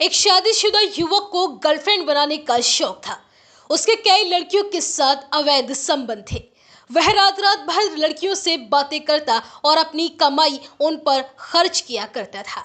एक शादीशुदा युवक को गर्लफ्रेंड बनाने का शौक था। उसके कई लड़कियों के साथ अवैध संबंध थे। वह रात रात भर लड़कियों से बातें करता और अपनी कमाई उन पर खर्च किया करता था।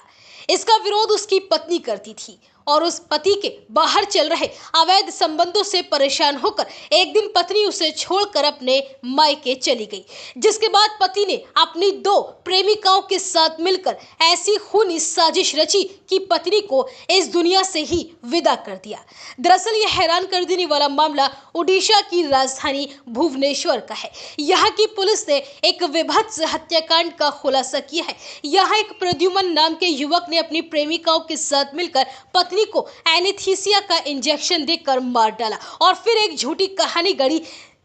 इसका विरोध उसकी पत्नी करती थी और उस पति के बाहर चल रहे अवैध संबंधों से परेशान होकर एक दिन पत्नी उसे छोड़कर अपने मायके चली गई, जिसके बाद पति ने अपनी दो प्रेमिकाओं के साथ मिलकर ऐसी खूनी साजिश रची कि पत्नी को इस दुनिया से ही विदा कर दिया। दरअसल यह हैरान कर देने वाला मामला उड़ीसा की राजधानी भुवनेश्वर का है। यहाँ की पुलिस ने एक विभत्स हत्याकांड का खुलासा किया है। यहाँ एक प्रद्युमन नाम के युवक ने अपनी प्रेमिकाओं के साथ मिलकर पत्नी को एनेस्थीसिया का इंजेक्शन देकर मार डाला और फिर एक झूठी कहानी गढ़ी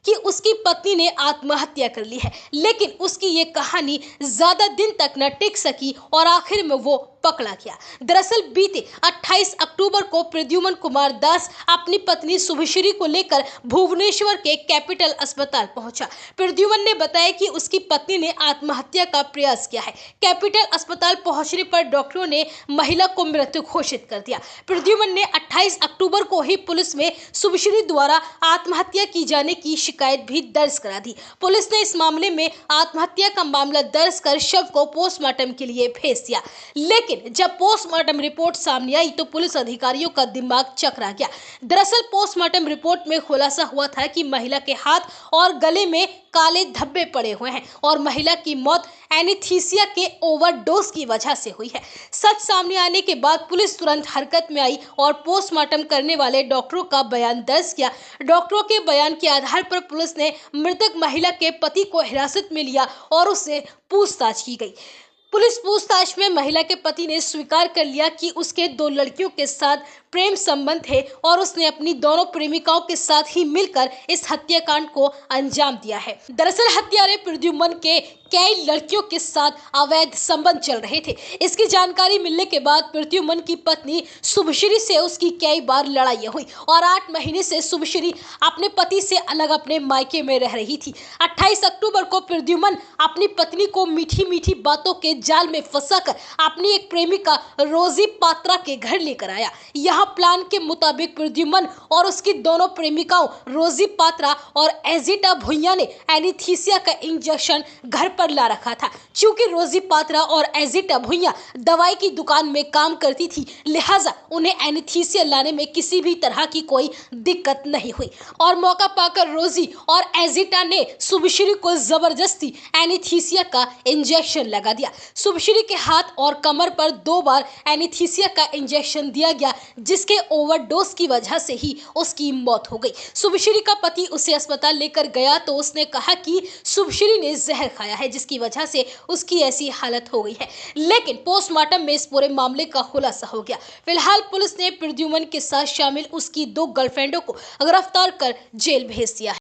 कि उसकी पत्नी ने आत्महत्या कर ली है। लेकिन उसकी ये कहानी ज्यादा दिन तक न टिक सकी और आखिर में वो पकड़ा गया। दरअसल बीते 28 अक्टूबर को प्रद्युमन कुमार दास अपनी पत्नी शुभश्री को लेकर भुवनेश्वर के कैपिटल अस्पताल पहुंचा। प्रद्युमन ने बताया कि उसकी पत्नी ने आत्महत्या का प्रयास किया है। कैपिटल अस्पताल पहुंचने पर डॉक्टरों ने महिला को मृत घोषित कर दिया। प्रद्युमन ने 28 अक्टूबर को ही पुलिस में शुभश्री द्वारा आत्महत्या की जाने की शिकायत भी दर्ज करा दी। पुलिस ने इस मामले में आत्महत्या का मामला दर्ज कर शव को पोस्टमार्टम के लिए भेज दिया। लेकिन जब पोस्टमार्टम रिपोर्ट सामने आई तो पुलिस अधिकारियों का दिमाग चकरा गया। दरअसल पोस्टमार्टम रिपोर्ट में खुलासा हुआ था कि महिला के हाथ और गले में काले धब्बे पड़े हुए हैं और महिला की मौत एनेस्थीसिया के ओवरडोज की वजह से हुई है। सच सामने आने के बाद पुलिस तुरंत हरकत में आई और पोस्टमार्टम करने वाले डॉक्टरों का बयान दर्ज किया। डॉक्टरों के बयान के आधार पर पुलिस ने मृतक महिला के पति को हिरासत में लिया और उससे पूछताछ की गई। पुलिस पूछताछ में महिला के पति ने स्वीकार कर लिया कि उसके दो लड़कियों के साथ प्रेम संबंध थे और उसने अपनी दोनों प्रेमिकाओं के साथ ही मिलकर इस हत्याकांड को अंजाम दिया है। दरअसल हत्यारे प्रद्युमन के कई लड़कियों के साथ अवैध संबंध चल रहे थे। इसकी जानकारी मिलने के बाद प्रद्युमन की पत्नी शुभश्री से उसकी कई बार लड़ाई हुई और 8 महीने से शुभश्री अपने पति से अलग अपने मायके में रह रही थी। 28 अक्टूबर को प्रद्युमन अपनी पत्नी को मीठी मीठी बातों के जाल में फंसाकर अपनी एक प्रेमिका रोजी पात्रा के घर लेकर आया। यहाँ प्लान के मुताबिक प्रद्युमन और उसकी दोनों प्रेमिकाओं रोजी पात्रा और एजिटा भुइया ने एनेस्थीसिया का इंजेक्शन घर पर ला रखा था। चूंकि रोजी पात्रा और एजिटा भुइया दवाई की दुकान में काम करती थी, लिहाजा उन्हें एनेस्थीसिया लाने में किसी भी तरह की कोई दिक्कत नहीं हुई और मौका पाकर रोजी और एजिटा ने शुभश्री को जबरदस्ती एनेस्थीसिया का इंजेक्शन लगा दिया। शुभश्री के हाथ और कमर पर 2 बार एनेस्थीसिया का इंजेक्शन दिया गया, जिसके ओवरडोज की वजह से ही उसकी मौत हो गई। शुभश्री का पति उसे अस्पताल लेकर गया तो उसने कहा कि शुभश्री ने जहर खाया है, जिसकी वजह से उसकी ऐसी हालत हो गई है। लेकिन पोस्टमार्टम में इस पूरे मामले का खुलासा हो गया। फिलहाल पुलिस ने प्रद्युमन के साथ शामिल उसकी 2 गर्लफ्रेंडों को गिरफ्तार कर जेल भेज दिया है।